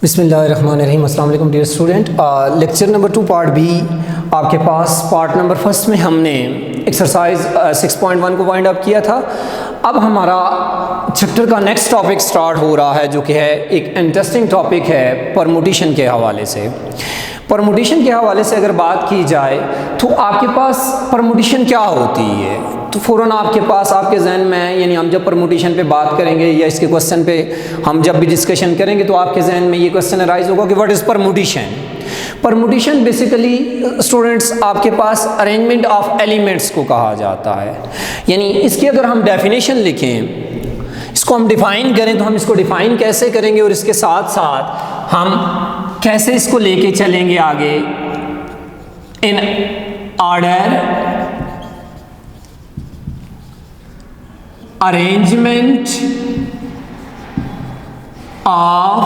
बिस्मिल्लाहिर्रहमानिर्रहीम। अस्सलाम वालेकुम dear student. Lecture number 2 part B आपके पास। पार्ट नंबर फर्स्ट में हमने एक्सरसाइज 6.1 को वाइंड अप किया था। अब हमारा चैप्टर का नेक्स्ट टॉपिक स्टार्ट हो रहा है, जो कि है एक इंटरेस्टिंग टॉपिक है परमुटेशन के हवाले से। परमुटेशन के हवाले से अगर बात की जाए तो आपके पास परमुटेशन क्या होती है, तो फ़ौरन आपके पास आपके जहन में, यानी हम जब परमुटेशन पे बात करेंगे या इसके क्वेश्चन पे हम जब भी डिस्कशन करेंगे तो आपके जहन में ये क्वेश्चन अराइज होगा कि what is permutation. Permutation basically students आपके पास अरेंजमेंट ऑफ एलिमेंट्स को कहा जाता है। यानी इसकी अगर हम डेफिनेशन लिखें, इसको हम डिफ़ाइन करें, तो हम इसको डिफ़ाइन कैसे करेंगे और इसके साथ साथ हम कैसे इसको लेके चलेंगे आगे in order arrangement of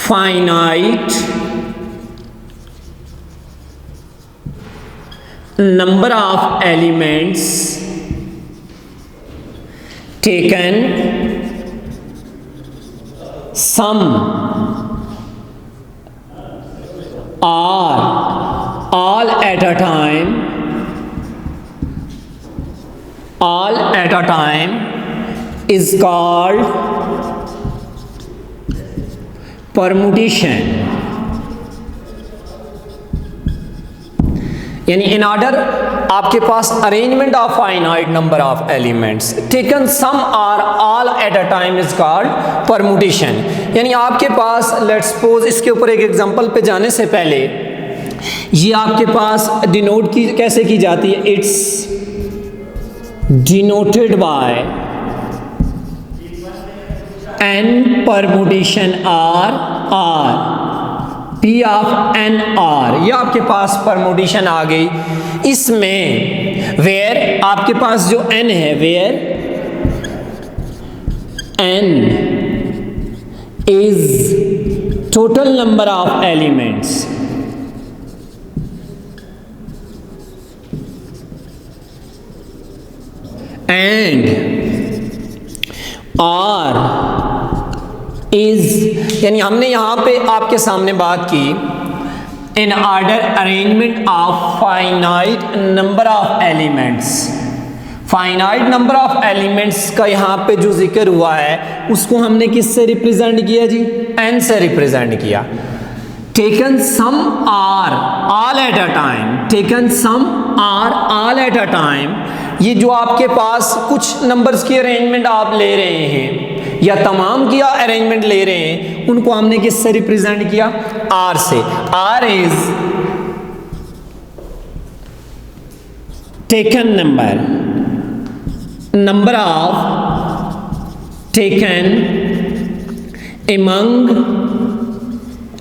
finite number of elements taken some r all at a time is called permutation। यानी इन ऑर्डर आपके पास arrangement of finite number of elements taken some are all at a time is called permutation. यानी आपके पास let's suppose, इसके ऊपर एक example पे जाने से पहले ये आपके पास डिनोट की कैसे की जाती है, it's denoted by n permutation r p of n r. ये आपके पास परमुटेशन आ गई। इसमें वेयर आपके पास जो एन है, where N is total number of elements and r is, यानी हमने यहां पे आपके सामने बात की in order arrangement of finite number of elements. Finite number of elements का यहाँ पे जो जिक्र हुआ है उसको हमने किससे रिप्रेजेंट किया जी, एन से रिप्रेजेंट किया। Taken some are all at a time, taken some are all at a time. ये जो आपके पास कुछ नंबर्स की अरेंजमेंट आप ले रहे हैं या तमाम की अरेंजमेंट ले रहे हैं, उनको हमने किससे रिप्रेजेंट किया, आर से। R is taken number of taken among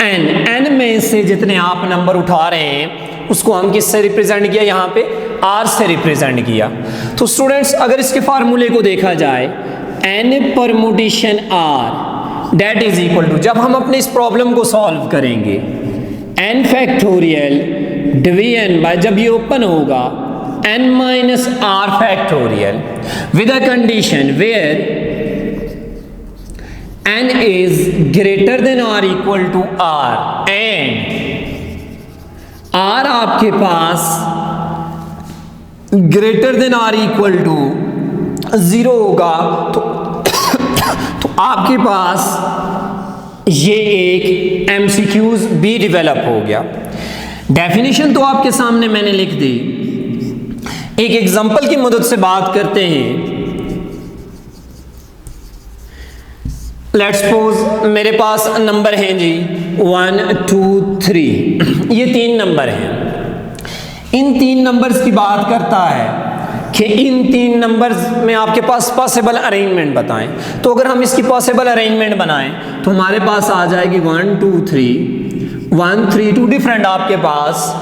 n. N में से जितने आप नंबर उठा रहे हैं उसको हम किससे रिप्रेजेंट किया, यहाँ पे आर से रिप्रेजेंट किया। तो स्टूडेंट्स अगर इसके फार्मूले को देखा जाए, n permutation r that is equal to, जब हम अपने इस प्रॉब्लम को सॉल्व करेंगे, एन फैक्टोरियल डिवीजन बाय, जब ये ओपन होगा, N minus R factorial with a condition where N is greater than R equal to R and R आपके पास greater than R equal to 0 होगा, तो आपके पास ये एक एमसीक्यूज भी डेवलप हो गया। डेफिनेशन तो आपके सामने मैंने लिख दी। एक एग्जांपल की मदद से बात करते हैं। लेट्स सपोज मेरे पास नंबर हैं जी 1 2 3, ये 3 नंबर हैं। इन 3 नंबर्स की बात करता है कि इन 3 नंबर्स में आपके पास पॉसिबल अरेंजमेंट बताएं। तो अगर हम इसकी पॉसिबल अरेंजमेंट बनाएं तो हमारे पास आ जाएगी 1 2 3 1 3 2 डिफरेंट आपके पास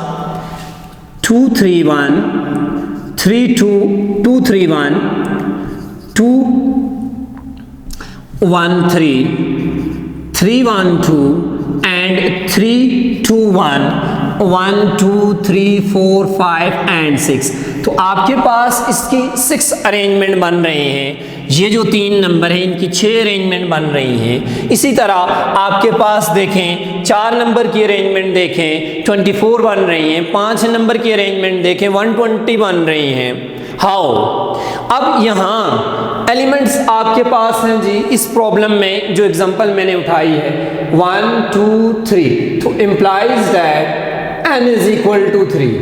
2 3 1 3 2 2 3 1 2 1 3 3 1 2 and 3 2 1 1 2 3 4 5 and 6। तो आपके पास इसकी 6 अरेंजमेंट बन रहे हैं। ये जो 3 नंबर हैं इनकी 6 अरेंजमेंट बन रही हैं। इसी तरह आपके पास देखें 4 नंबर की अरेंजमेंट देखें 24 बन रही हैं, 5 नंबर की अरेंजमेंट देखें 120 बन रही हैं। हाउ, अब यहाँ एलिमेंट्स आपके पास हैं जी। इस प्रॉब्लम में जो एग्जांपल मैंने उठाई है 1 2 3, तो implies that n is equal to 3।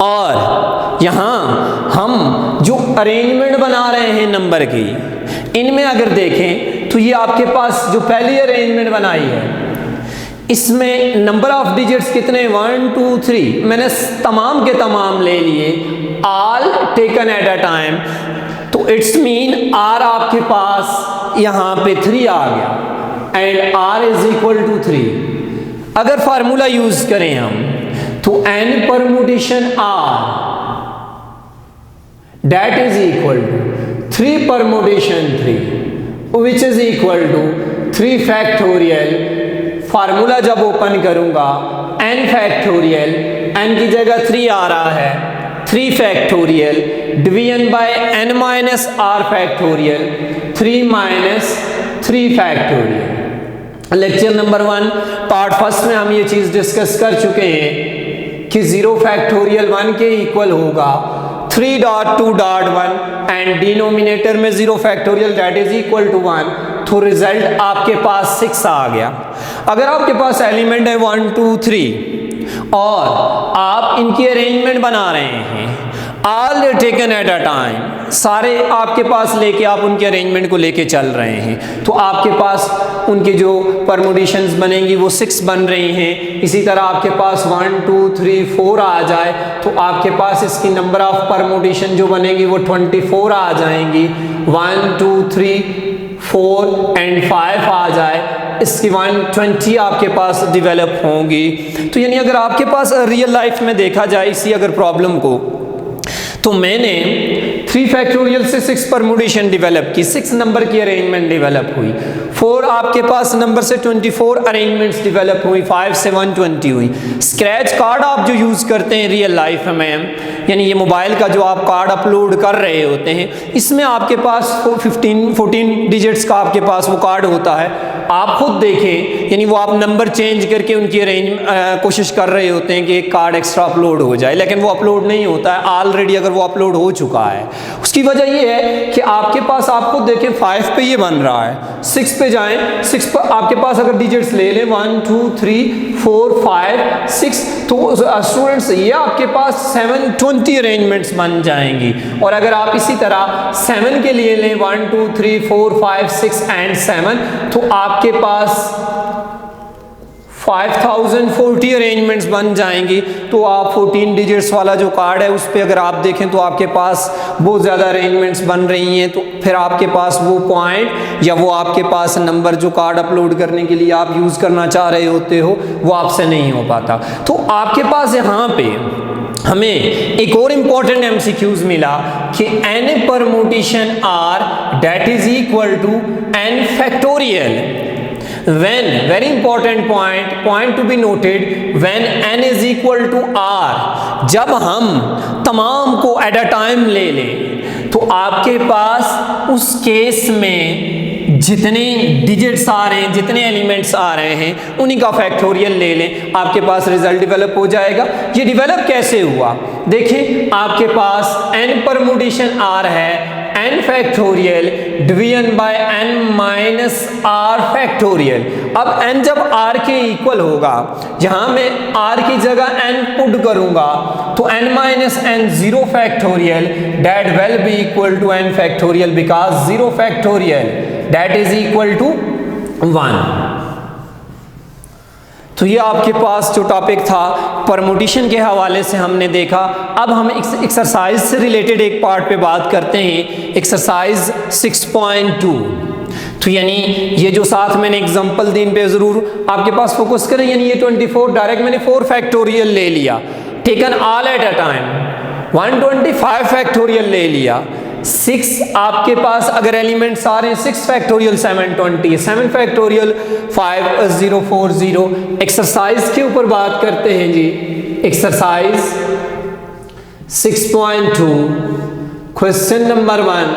और यहाँ हम जो अरेंजमेंट बना रहे हैं नंबर की, इनमें अगर देखें तो ये आपके पास जो पहली अरेंजमेंट बनाई है इसमें नंबर ऑफ डिजिट्स कितने 1 2 3 मैंने तमाम के तमाम ले लिए, all taken at a time. तो इट्स मीन आर आपके पास यहाँ पे 3 आ गया and r is equal to 3। अगर फार्मूला यूज करें हम तो n permutation r that is equal to 3 permutation 3 which is equal to 3 factorial। Formula जब ओपन करूंगा n फैक्टोरियल, n की जगह 3 आ रहा है, 3 factorial division by n minus r factorial 3 minus 3 factorial. Lecture number 1 part first में हम ये चीज़ discuss कर चुके हैं कि 0 फैक्टोरियल 1 के इक्वल होगा 3.2.1 एंड डिनोमिनेटर में 0 factorial that is equal to 1। तो रिजल्ट आपके पास 6 आ गया। अगर आपके पास एलिमेंट है 1 2 3 और आप इनकी अरेंजमेंट बना रहे हैं all taken at a time, सारे आपके पास लेके आप उनके अरेंजमेंट को लेके चल रहे हैं, तो आपके पास उनके जो परमुटेशंस बनेंगी वो 6 बन रही हैं। इसी तरह आपके पास 1 2 3 4 आ जाए तो आपके पास इसकी नंबर ऑफ परमुटेशन जो बनेगी वो 24 आ जाएंगी। 1 2 3 4 एंड 5 आ जाए, इसकी 120 आपके पास डेवलप होंगी। तो यानी अगर आपके पास रियल लाइफ में देखा जाए इसी अगर प्रॉब्लम को, तो मैंने 3 फैक्टोरियल से 6 परमुटेशन डेवलप की, 6 नंबर की अरेंजमेंट डेवलप हुई, 4 आपके पास नंबर से 24 अरेंजमेंट्स डेवलप हुई, 5 से 120 हुई। स्क्रैच कार्ड आप जो यूज़ करते हैं रियल लाइफ में, यानी ये मोबाइल का जो आप कार्ड अपलोड कर रहे होते हैं, इसमें आपके पास 14 डिजिट्स का आपके पास वो कार्ड होता है। आप खुद देखें, यानी वो आप नंबर चेंज करके उनकी कोशिश कर रहे होते हैं कि एक कार्ड एक्स्ट्रा अपलोड हो जाए, लेकिन वो अपलोड नहीं होता है ऑलरेडी, अगर वो अपलोड हो चुका है। उसकी वजह ये है कि आपके पास, आप खुद देखें 5 पे ये बन रहा है, 6 पे जाएं, 6 पर आपके पास अगर डिजिट्स ले लें 1 2 3 4 5 6, तो स्टूडेंट्स ये आपके पास 720 अरेंजमेंट्स बन जाएंगी। और अगर आप इसी तरह 7 के लिए लें 1 2 3 4 5 6 एंड 7, तो आपके पास 5040 अरेंजमेंट्स बन जाएंगी। तो आप 14 डिजिट्स वाला जो कार्ड है उस पर अगर आप देखें तो आपके पास बहुत ज़्यादा अरेंजमेंट्स बन रही हैं, तो फिर आपके पास वो पॉइंट या वो आपके पास नंबर जो कार्ड अपलोड करने के लिए आप यूज़ करना चाह रहे होते हो वो आपसे नहीं हो पाता। तो आपके पास यहाँ पे हमें एक और इम्पॉर्टेंट MCQs मिला कि n permutation r that is equal to n factorial when, very important point to be noted, when n is equal to r, जब हम तमाम को एट अ टाइम ले लें तो आपके पास उस केस में जितने डिजिट्स आ रहे हैं, जितने एलिमेंट्स आ रहे हैं, उन्हीं का फैक्टोरियल ले लें, आपके पास रिजल्ट डेवलप हो जाएगा। ये डेवलप कैसे हुआ देखें, आपके पास n परमुटेशन r है, n factorial division by n minus r factorial. अब n जब r के इक्वल होगा, जहां मैं r की जगह n पुट करूंगा तो n minus n 0 factorial that will be equal to n factorial, because 0 factorial that is equal to 1। तो ये आपके पास जो टॉपिक था परमुटेशन के हवाले से हमने देखा। अब हम एक्सरसाइज से रिलेटेड एक पार्ट पे बात करते हैं, एक्सरसाइज 6.2। तो यानी ये जो साथ मैंने एग्जांपल दी इन पे ज़रूर आपके पास फोकस करें। यानी ये 24 डायरेक्ट मैंने 4 फैक्टोरियल ले लिया, taken all at a time, 125 factorial ले लिया, 6 आपके पास अगर एलिमेंट्स आ रहे हैं 6 फैक्टोरियल 720, 7 फैक्टोरियल 5040। एक्सरसाइज के ऊपर बात करते हैं जी, exercise 6.2 question number 1,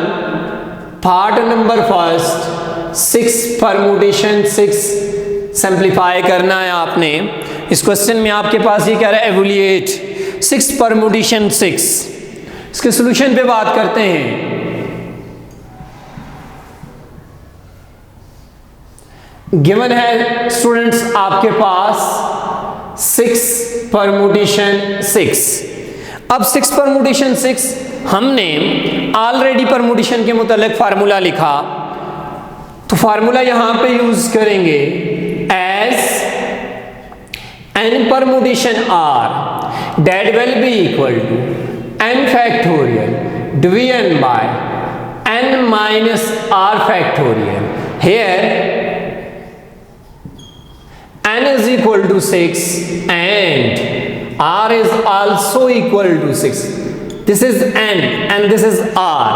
part number first 6 permutation 6 simplify करना है आपने। इस क्वेश्चन में आपके पास ये कह रहा है एवल्यूएट 6 परमुटेशन 6। इसके सॉल्यूशन पे बात करते हैं। गिवन है स्टूडेंट्स आपके पास 6 परमुटेशन 6। अब 6 परमुटेशन 6 हमने ऑलरेडी परमुटेशन के मुतालिक फार्मूला लिखा, तो फार्मूला यहां पे यूज करेंगे as n permutation r that will be equal to n factorial division by n minus r factorial. Here n is equal to 6 and r is also equal to 6. This is n and this is r.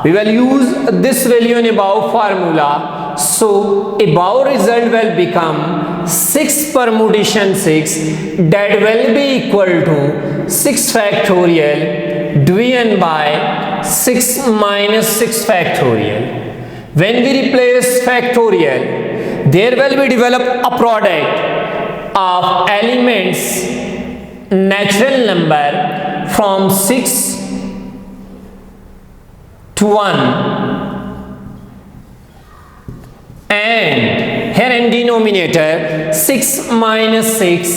We will use this value in above formula, so above result will become 6 permutation 6 that will be equal to 6 factorial division by 6 minus 6 factorial. When we replace factorial, there will be develop a product of elements natural number from 6 to 1 and here in denominator 6 minus 6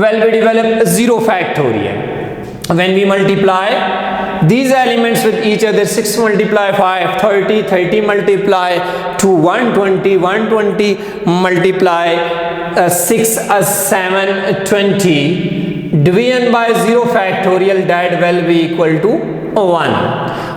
will be developed 0 factorial. When we multiply these elements with each other, 6 multiply 5 30, 30 multiply 2 120, 120 multiply 6 7 20, division by 0 factorial, that will be equal to 1.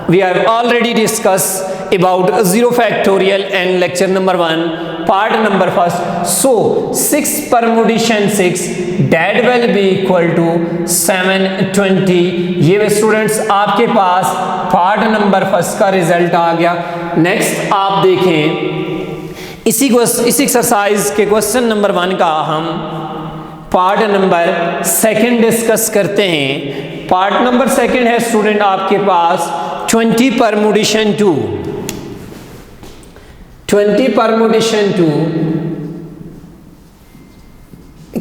We have already discussed about 0 factorial in lecture number 1 part number first. So 6 permutation 6 that will be equal to 720. ये students आपके पास part number first का result आ गया। Next आप देखें इसी exercise के question number 1 का हम पार्ट नंबर सेकंड डिस्कस करते हैं। पार्ट नंबर सेकंड है स्टूडेंट आपके पास 20 परमुटेशन 2। 20 परमुटेशन 2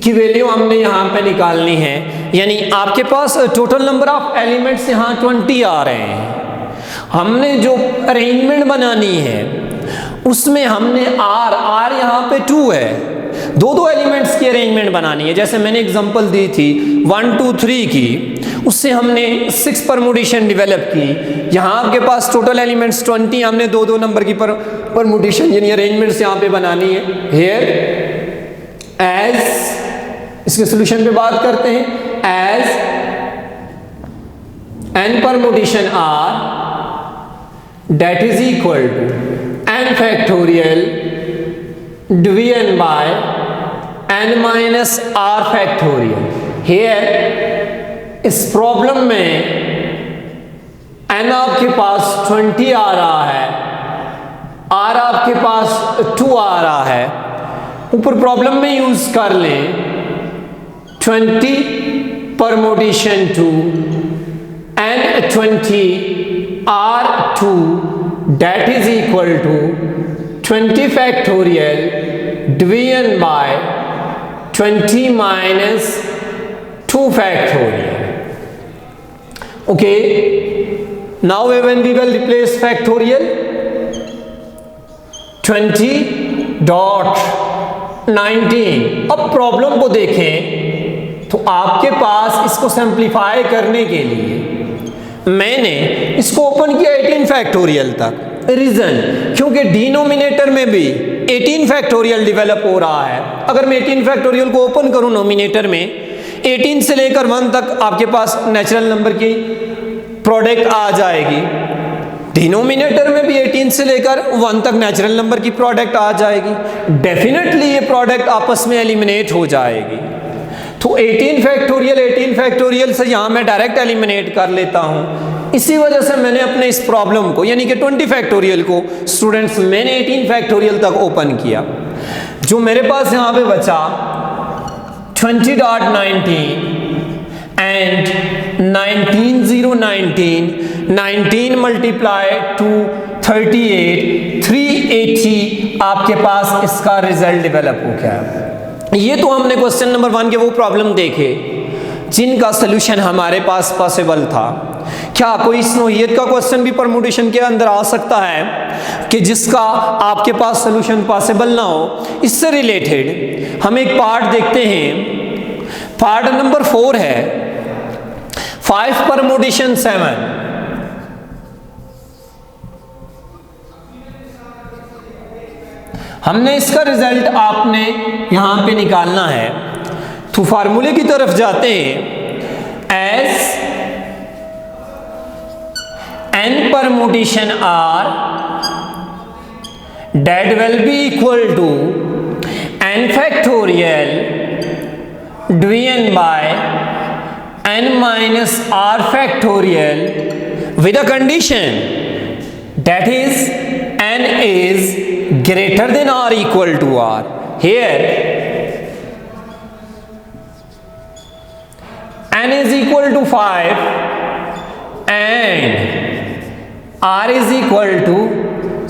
की वैल्यू हमने यहां पे निकालनी है, यानी आपके पास टोटल नंबर ऑफ एलिमेंट्स यहां 20 आ रहे हैं। हमने जो अरेंजमेंट बनानी है उसमें हमने आर यहां पे 2 है, दो एलिमेंट्स की अरेंजमेंट बनानी है। जैसे मैंने एग्जांपल दी थी 1 2 3 की, उससे हमने 6 परमुटेशन डेवलप की। यहाँ आपके पास टोटल एलिमेंट्स 20, हमने दो नंबर की परमुटेशन यानी अरेंजमेंट्स यहाँ पे बनानी है। हेयर एज इसके सोल्यूशन पे बात करते हैं। As n permutation r that is equal to n factorial division by n minus r factorial. Here इस प्रॉब्लम में n आपके पास 20 आ रहा है, r आपके पास 2 आ रहा है। ऊपर प्रॉब्लम में यूज कर लें 20 permutation 2 n 20 r2 that is equal to 20 factorial division by 20 minus 2 factorial. Okay, now when we will replace factorial 20.19। अब प्रॉब्लम को देखें तो आपके पास इसको सिंप्लीफाई करने के लिए मैंने इसको ओपन किया 18 फैक्टोरियल तक। रीजन क्योंकि डिनोमिनेटर में भी 18 फैक्टोरियल डेवलप हो रहा है। अगर मैं 18 फैक्टोरियल को ओपन करूं नोमिनेटर में 18 से लेकर 1 तक आपके पास नेचुरल नंबर की प्रोडक्ट आ जाएगी। डिनोमिनेटर में भी 18 से लेकर 1 तक नेचुरल नंबर की प्रोडक्ट आ जाएगी। डेफिनेटली ये प्रोडक्ट आपस में एलिमिनेट हो जाएगी। तो 18 फैक्टोरियल से यहाँ मैं डायरेक्ट एलिमिनेट कर लेता हूँ। इसी वजह से मैंने अपने इस प्रॉब्लम को यानी कि 20 फैक्टोरियल को स्टूडेंट्स मैंने 18 फैक्टोरियल तक ओपन किया। जो मेरे पास यहाँ पे बचा 20.19 एंड 19 multiply 2 38, 380 आपके पास इसका रिजल्ट डेवलप हो गया। ये तो हमने क्वेश्चन नंबर 1 के वो प्रॉब्लम देखे जिनका सोल्यूशन हमारे पास पॉसिबल था। क्या कोई इस नौइयत का क्वेश्चन भी परमुटेशन के अंदर आ सकता है कि जिसका आपके पास सोल्यूशन पॉसिबल ना हो? इससे रिलेटेड हम एक पार्ट देखते हैं, पार्ट नंबर 4 है 5 परमुटेशन 7। हमने इसका रिजल्ट आपने यहां पे निकालना है। तो फार्मूले की तरफ जाते हैं। As n permutation are, that will be equal to n factorial division by n minus r factorial with a condition, that is n is greater than or equal to r. Here n is equal to 5 and r is equal to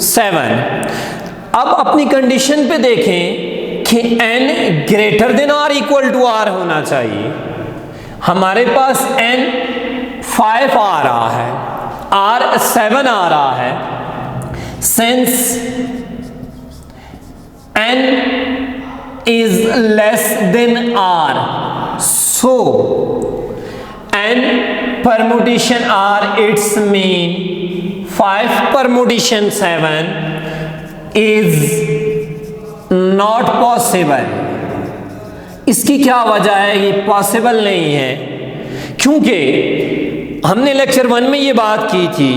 7। अब अपनी condition पे देखें कि n greater than और equal to r होना चाहिए। हमारे पास n 5 आ रहा है, r 7 आ रहा है। Since n is less than r, so n permutation r its mean 5 permutation 7 is not possible। इसकी क्या वजह है? ये पॉसिबल नहीं है क्योंकि हमने लेक्चर 1 में ये बात की थी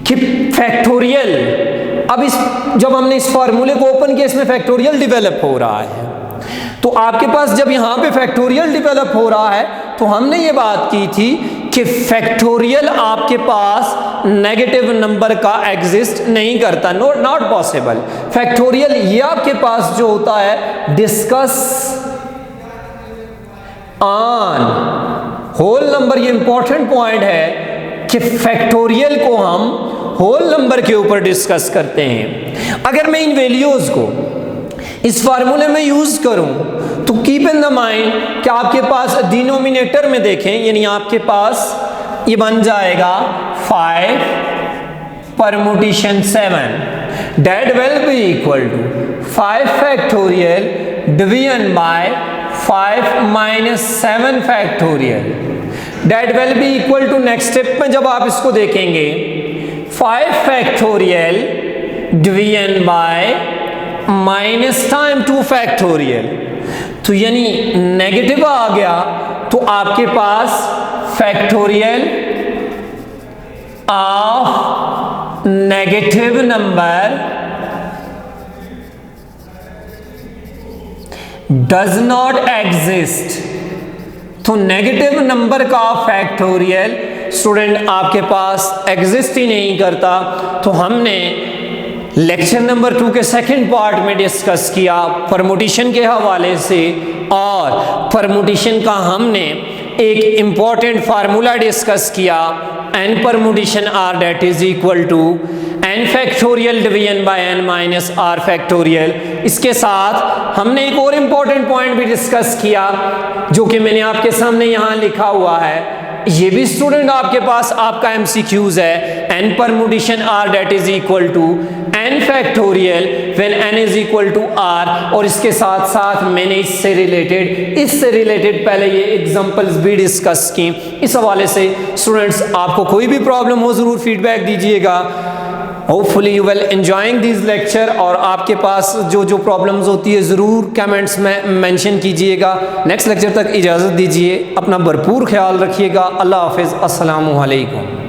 कि फैक्टोरियल, अब जब हमने इस फार्मूले को ओपन किया इसमें फैक्टोरियल डेवलप हो रहा है। तो आपके पास जब यहाँ पे फैक्टोरियल डेवलप हो रहा है तो हमने ये बात की थी कि फैक्टोरियल आपके पास नेगेटिव नंबर का एग्जिस्ट नहीं करता, नॉट पॉसिबल। फैक्टोरियल ये आपके पास जो होता है डिस्कस ऑन होल नंबर। ये इंपॉर्टेंट पॉइंट है कि फैक्टोरियल को हम होल नंबर के ऊपर डिस्कस करते हैं। अगर मैं इन वैल्यूज को इस फार्मूले में यूज करूं तो कीप इन द माइंड कि आपके पास डिनोमिनेटर में देखें, यानी आपके पास ये बन जाएगा 5 permutation 7, that will be equal to 5 factorial division by 5 minus 7 factorial, that will be equal to next step में जब आप इसको देखेंगे 5 factorial division by minus time 2 factorial. तो यानी नेगेटिव आ गया तो आपके पास factorial of negative number does not exist. तो नेगेटिव नंबर का फैक्टोरियल स्टूडेंट आपके पास एग्जिस्ट ही नहीं करता। तो हमने लेक्चर नंबर 2 के सेकंड पार्ट में डिस्कस किया परमुटेशन के हवाले से, और परमुटेशन का हमने एक इम्पॉर्टेंट फार्मूला डिस्कस किया, n permutation r that is equal to n factorial division by n minus r factorial. इसके साथ हमने एक और इम्पॉर्टेंट पॉइंट भी डिस्कस किया जो कि मैंने आपके सामने यहाँ लिखा हुआ है। ये भी स्टूडेंट आपके पास आपका MCQs है, n permutation r that is equal to n factorial when n is equal to r। और इसके साथ साथ मैंने इससे रिलेटेड पहले ये एग्जांपल्स भी डिस्कस की। इस हवाले से स्टूडेंट्स आपको कोई भी प्रॉब्लम हो ज़रूर फीडबैक दीजिएगा। Hopefully you will enjoying this lecture, और आपके पास जो प्रॉब्लम्स होती है ज़रूर कमेंट्स में मेंशन कीजिएगा। नेक्स्ट लेक्चर तक इजाज़त दीजिए, अपना भरपूर ख्याल रखिएगा। अल्लाह हाफिज़, अस्सलामु अलैकुम।